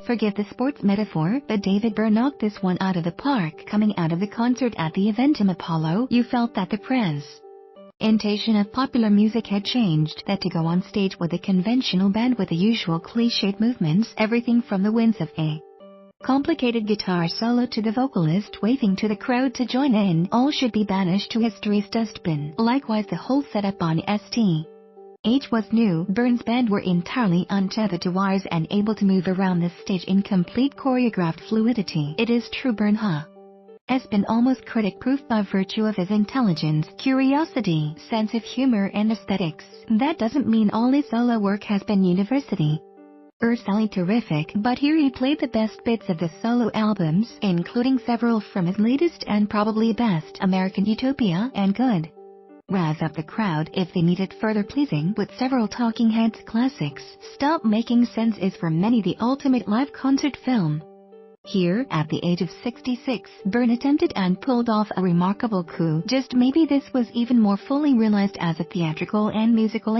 Forgive the sports metaphor, but David Byrne knocked this one out of the park. Coming out of the concert at the Eventim Apollo, you felt that the presentation of popular music had changed, that to go on stage with a conventional band with the usual cliched movements, everything from the winds of a complicated guitar solo to the vocalist waving to the crowd to join in, all should be banished to history's dustbin. Likewise, the whole setup on St. was new. Byrne's band were entirely untethered to wires and able to move around the stage in complete choreographed fluidity. It is true Byrne has been almost critic-proof by virtue of his intelligence, curiosity, sense of humor and aesthetics. That doesn't mean all his solo work has been universally terrific, but here he played the best bits of the solo albums, including several from his latest and probably best, American Utopia and Good. Razz up the crowd if they needed further pleasing with several Talking Heads classics. Stop Making Sense is for many the ultimate live concert film. Here, at the age of 66, Byrne attempted and pulled off a remarkable coup. Just maybe this was even more fully realized as a theatrical and musical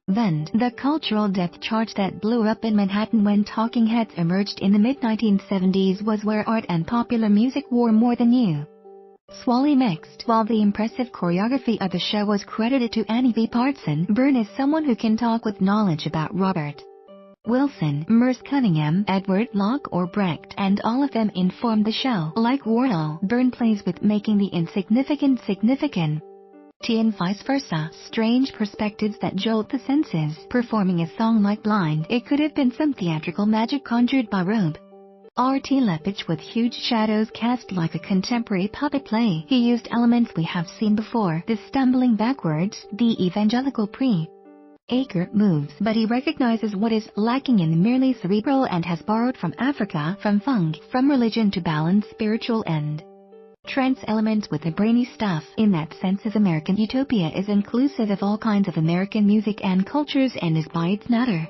event. The cultural depth charge that blew up in Manhattan when Talking Heads emerged in the mid-1970s was where art and popular music were more than usually mixed. While the impressive choreography of the show was credited to Annie V. Partson, Byrne is someone who can talk with knowledge about Robert Wilson, Merce Cunningham, Edward Locke or Brecht, and all of them informed the show. Like Warhol, Byrne plays with making the insignificant significant, and vice versa. Strange perspectives that jolt the senses. Performing a song like Blind, it could have been some theatrical magic conjured by Rube R.T. Lepage with huge shadows cast like a contemporary puppet play. He used elements we have seen before, the stumbling backwards, the evangelical acre moves, but he recognizes what is lacking in the merely cerebral and has borrowed from Africa, from funk, from religion to balance spiritual and trance elements with the brainy stuff. In that sense, his American Utopia is inclusive of all kinds of American music and cultures and is by its nature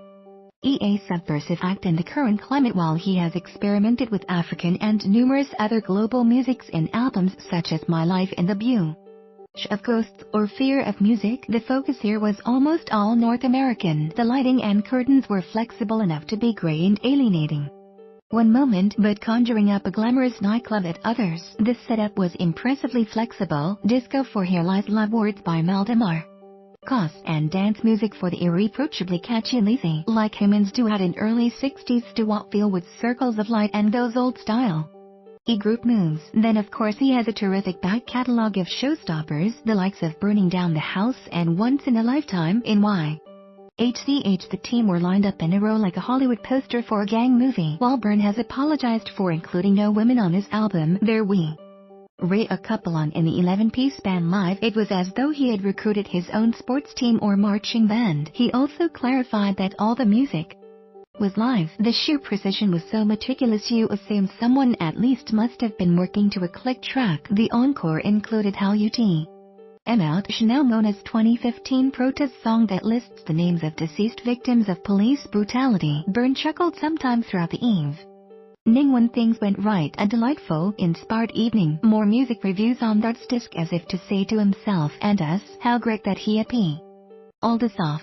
a subversive act in the current climate. While he has experimented with African and numerous other global musics in albums such as My Life in the Bush of Ghosts or Fear of Music, the focus here was almost all North American. The lighting and curtains were flexible enough to be gray and alienating one moment but conjuring up a glamorous nightclub at others. This setup was impressively flexible. Disco for Here Lies Love words by Maldemar Cos and dance music for the irreproachably catchy Lizzie, like Humans duet in early 60s doo-wop feel with circles of light and those old style group moves. Then of course he has a terrific back catalog of showstoppers, the likes of Burning Down the House and Once in a Lifetime. In YHCH the team were lined up in a row like a Hollywood poster for a gang movie. While Byrne has apologized for including no women on his album, there were a couple on in the 11-piece band live. It was as though he had recruited his own sports team or marching band. He also clarified that all the music was live. The sheer precision was so meticulous you assume someone at least must have been working to a click track. The encore included How You T.M. Out, Chanel Mona's 2015 protest song that lists the names of deceased victims of police brutality. Byrne chuckled sometime throughout the evening when things went right. A delightful, inspired evening. More music reviews on Dart's disc as if to say to himself and us how great that he had pulled this off.